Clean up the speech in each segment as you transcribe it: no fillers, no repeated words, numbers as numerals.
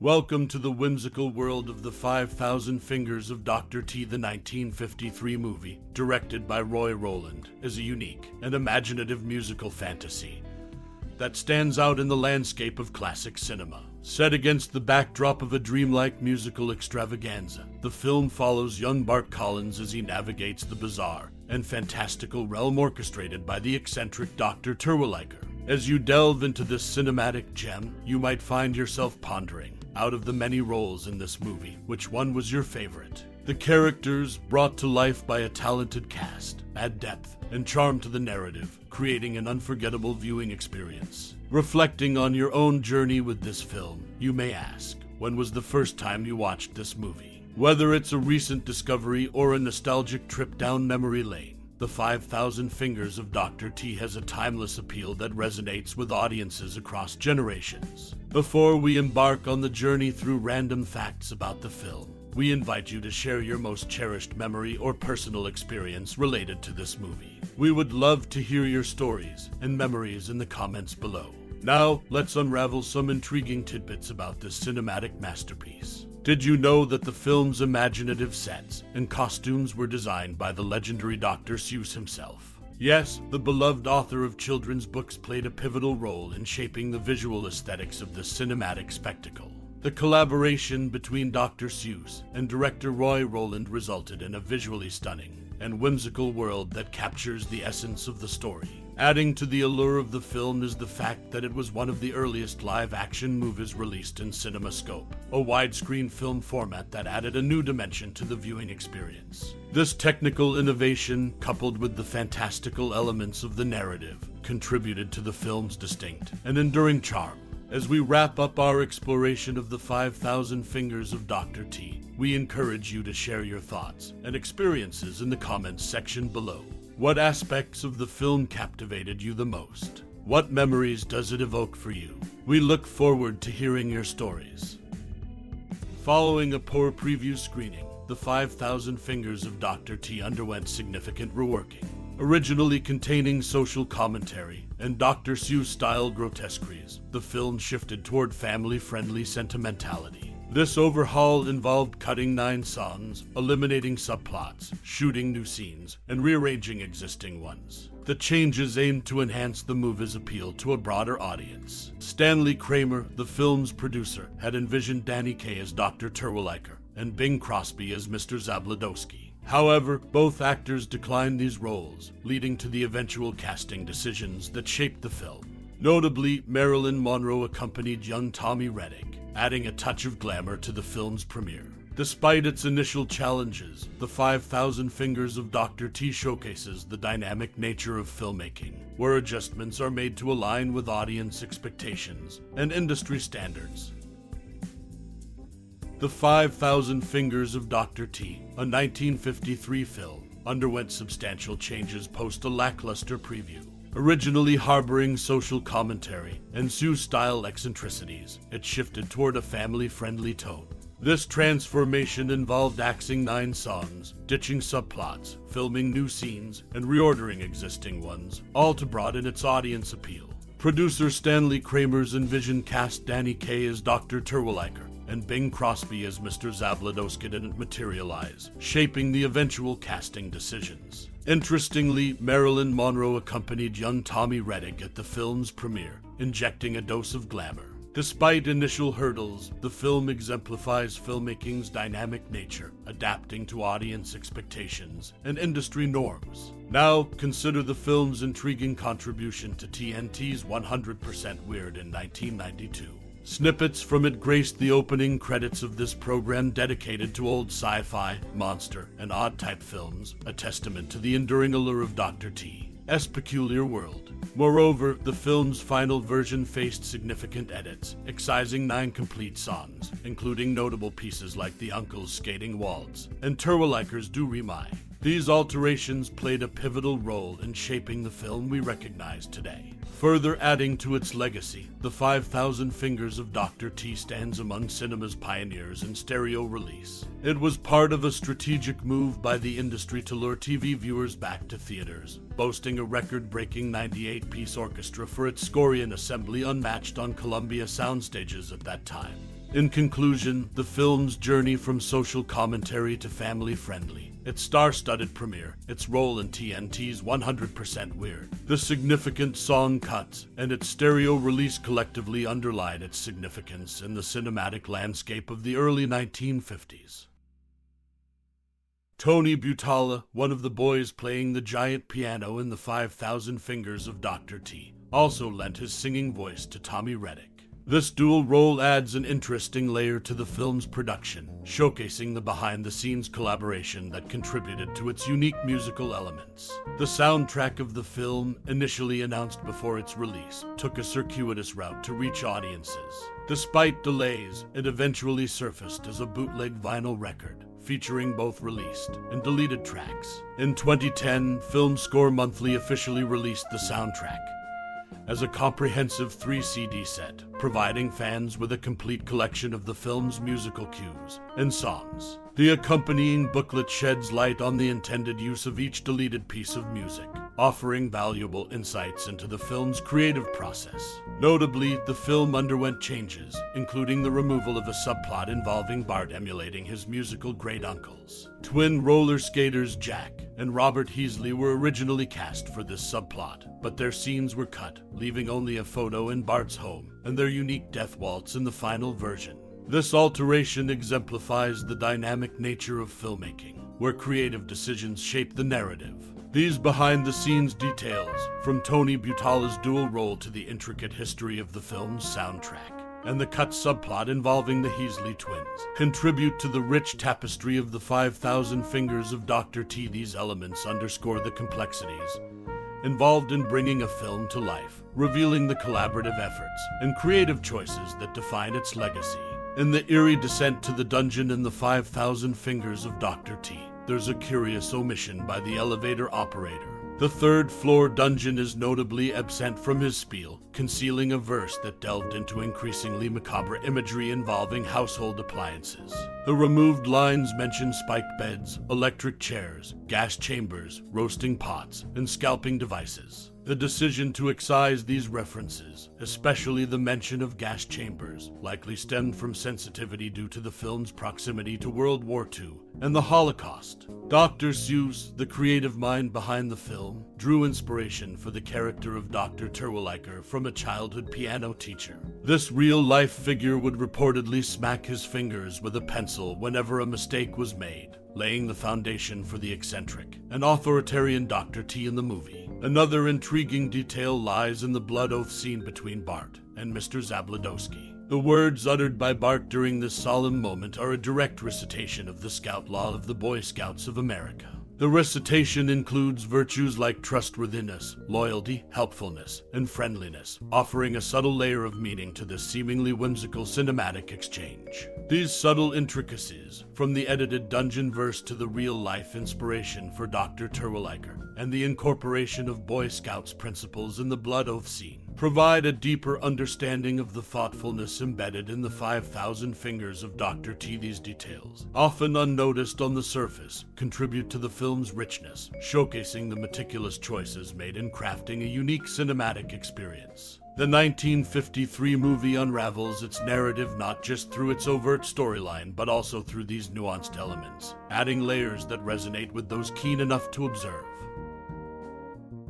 Welcome to the whimsical world of the 5,000 Fingers of Dr. T, the 1953 movie, directed by Roy Rowland, is a unique and imaginative musical fantasy that stands out in the landscape of classic cinema. Set against the backdrop of a dreamlike musical extravaganza, the film follows young Bart Collins as he navigates the bizarre and fantastical realm orchestrated by the eccentric Dr. Terwilliker. As you delve into this cinematic gem, you might find yourself pondering, out of the many roles in this movie, which one was your favorite? The characters, brought to life by a talented cast, add depth and charm to the narrative, creating an unforgettable viewing experience. Reflecting on your own journey with this film, you may ask, when was the first time you watched this movie? Whether it's a recent discovery or a nostalgic trip down memory lane, The 5,000 Fingers of Dr. T has a timeless appeal that resonates with audiences across generations. Before we embark on the journey through random facts about the film, we invite you to share your most cherished memory or personal experience related to this movie. We would love to hear your stories and memories in the comments below. Now, let's unravel some intriguing tidbits about this cinematic masterpiece. Did you know that the film's imaginative sets and costumes were designed by the legendary Dr. Seuss himself? Yes, the beloved author of children's books played a pivotal role in shaping the visual aesthetics of this cinematic spectacle. The collaboration between Dr. Seuss and director Roy Rowland resulted in a visually stunning and whimsical world that captures the essence of the story. Adding to the allure of the film is the fact that it was one of the earliest live-action movies released in CinemaScope, a widescreen film format that added a new dimension to the viewing experience. This technical innovation, coupled with the fantastical elements of the narrative, contributed to the film's distinct and enduring charm. As we wrap up our exploration of the 5,000 Fingers of Dr. T, we encourage you to share your thoughts and experiences in the comments section below. What aspects of the film captivated you the most? What memories does it evoke for you? We look forward to hearing your stories. Following a poor preview screening, the 5,000 Fingers of Dr. T underwent significant reworking. Originally containing social commentary and Dr. Seuss-style grotesqueries, the film shifted toward family-friendly sentimentality. This overhaul involved cutting 9 songs, eliminating subplots, shooting new scenes, and rearranging existing ones. The changes aimed to enhance the movie's appeal to a broader audience. Stanley Kramer, the film's producer, had envisioned Danny Kaye as Dr. Terwilliker and Bing Crosby as Mr. Zabladowski. However, both actors declined these roles, leading to the eventual casting decisions that shaped the film. Notably, Marilyn Monroe accompanied young Tommy Rettig, adding a touch of glamour to the film's premiere. Despite its initial challenges, the 5,000 Fingers of Dr. T showcases the dynamic nature of filmmaking, where adjustments are made to align with audience expectations and industry standards. The 5,000 Fingers of Dr. T, a 1953 film, underwent substantial changes post a lackluster preview. Originally harboring social commentary and Seuss-style eccentricities, it shifted toward a family-friendly tone. This transformation involved axing 9 songs, ditching subplots, filming new scenes, and reordering existing ones, all to broaden its audience appeal. Producer Stanley Kramer's envisioned cast Danny Kaye as Dr. Terwilliker and Bing Crosby as Mr. Zabladowski didn't materialize, shaping the eventual casting decisions. Interestingly, Marilyn Monroe accompanied young Tommy Rettig at the film's premiere, injecting a dose of glamour. Despite initial hurdles, the film exemplifies filmmaking's dynamic nature, adapting to audience expectations and industry norms. Now, consider the film's intriguing contribution to TNT's 100% Weird in 1992. Snippets from it graced the opening credits of this program dedicated to old sci-fi, monster, and odd-type films, a testament to the enduring allure of Dr. T's peculiar world. Moreover, the film's final version faced significant edits, excising 9 complete songs, including notable pieces like the Uncle's Skating Waltz and Terwilliker's Do Re Mi. These alterations played a pivotal role in shaping the film we recognize today. Further adding to its legacy, the 5,000 Fingers of Dr. T stands among cinema's pioneers in stereo release. It was part of a strategic move by the industry to lure TV viewers back to theaters, boasting a record-breaking 98-piece orchestra for its Scorian assembly unmatched on Columbia soundstages at that time. In conclusion, the film's journey from social commentary to family-friendly, its star-studded premiere, its role in TNT's 100% Weird, the significant song cuts, and its stereo release collectively underline its significance in the cinematic landscape of the early 1950s. Tony Butala, one of the boys playing the giant piano in the 5,000 Fingers of Dr. T, also lent his singing voice to Tommy Rettig. This dual role adds an interesting layer to the film's production, showcasing the behind-the-scenes collaboration that contributed to its unique musical elements. The soundtrack of the film, initially announced before its release, took a circuitous route to reach audiences. Despite delays, it eventually surfaced as a bootleg vinyl record, featuring both released and deleted tracks. In 2010, Film Score Monthly officially released the soundtrack as a comprehensive 3-CD set, providing fans with a complete collection of the film's musical cues and songs. The accompanying booklet sheds light on the intended use of each deleted piece of music, offering valuable insights into the film's creative process. Notably, the film underwent changes, including the removal of a subplot involving Bart emulating his musical great-uncles. Twin roller skaters Jack and Robert Heasley were originally cast for this subplot, but their scenes were cut, leaving only a photo in Bart's home and their unique death waltz in the final version. This alteration exemplifies the dynamic nature of filmmaking, where creative decisions shape the narrative. These behind-the-scenes details, from Tony Butala's dual role to the intricate history of the film's soundtrack, and the cut subplot involving the Heasley twins, contribute to the rich tapestry of the 5,000 Fingers of Dr. T. These elements underscore the complexities involved in bringing a film to life, revealing the collaborative efforts and creative choices that define its legacy. In the eerie descent to the dungeon in the 5,000 Fingers of Dr. T, there's a curious omission by the elevator operator. The third-floor dungeon is notably absent from his spiel, concealing a verse that delved into increasingly macabre imagery involving household appliances. The removed lines mention spiked beds, electric chairs, gas chambers, roasting pots, and scalping devices. The decision to excise these references, especially the mention of gas chambers, likely stemmed from sensitivity due to the film's proximity to World War II and the Holocaust. Dr. Seuss, the creative mind behind the film, drew inspiration for the character of Dr. Terwilliker from a childhood piano teacher. This real-life figure would reportedly smack his fingers with a pencil whenever a mistake was made, laying the foundation for the eccentric and authoritarian Dr. T in the movie. Another intriguing detail lies in the blood oath scene between Bart and Mr. Zabladowski. The words uttered by Bart during this solemn moment are a direct recitation of the Scout Law of the Boy Scouts of America. The recitation includes virtues like trustworthiness, loyalty, helpfulness, and friendliness, offering a subtle layer of meaning to this seemingly whimsical cinematic exchange. These subtle intricacies, from the edited dungeon verse to the real-life inspiration for Dr. Terwilliker, and the incorporation of Boy Scouts principles in the blood oath scene, provide a deeper understanding of the thoughtfulness embedded in the 5,000 Fingers of Dr. T. These details, often unnoticed on the surface, contribute to the film's richness, showcasing the meticulous choices made in crafting a unique cinematic experience. The 1953 movie unravels its narrative not just through its overt storyline, but also through these nuanced elements, adding layers that resonate with those keen enough to observe.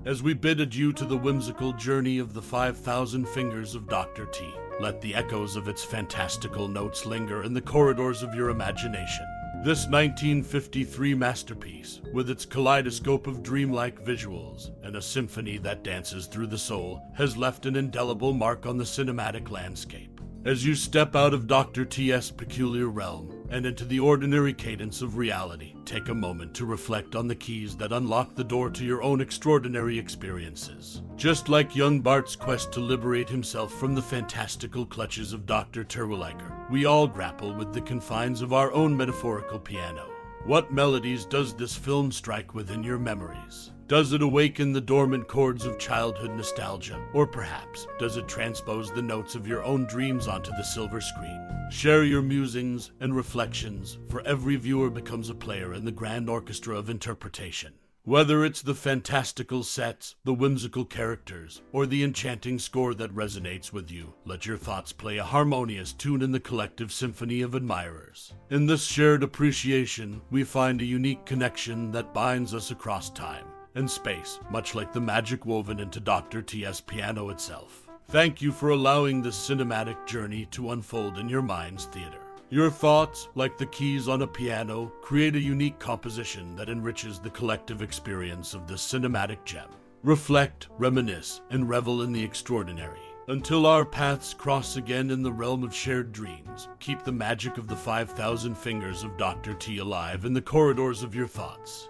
As we bid adieu to the whimsical journey of the 5,000 Fingers of Dr. T, let the echoes of its fantastical notes linger in the corridors of your imagination. This 1953 masterpiece, with its kaleidoscope of dreamlike visuals and a symphony that dances through the soul, has left an indelible mark on the cinematic landscape. As you step out of Dr. T.'s peculiar realm and into the ordinary cadence of reality, take a moment to reflect on the keys that unlock the door to your own extraordinary experiences. Just like young Bart's quest to liberate himself from the fantastical clutches of Dr. Terwilliker, we all grapple with the confines of our own metaphorical piano. What melodies does this film strike within your memories? Does it awaken the dormant chords of childhood nostalgia? Or perhaps, does it transpose the notes of your own dreams onto the silver screen? Share your musings and reflections, for every viewer becomes a player in the grand orchestra of interpretation. Whether it's the fantastical sets, the whimsical characters, or the enchanting score that resonates with you, let your thoughts play a harmonious tune in the collective symphony of admirers. In this shared appreciation, we find a unique connection that binds us across time and space, much like the magic woven into Dr. T.'s piano itself. Thank you for allowing this cinematic journey to unfold in your mind's theater. Your thoughts, like the keys on a piano, create a unique composition that enriches the collective experience of this cinematic gem. Reflect, reminisce, and revel in the extraordinary. Until our paths cross again in the realm of shared dreams, keep the magic of the 5,000 fingers of Dr. T alive in the corridors of your thoughts.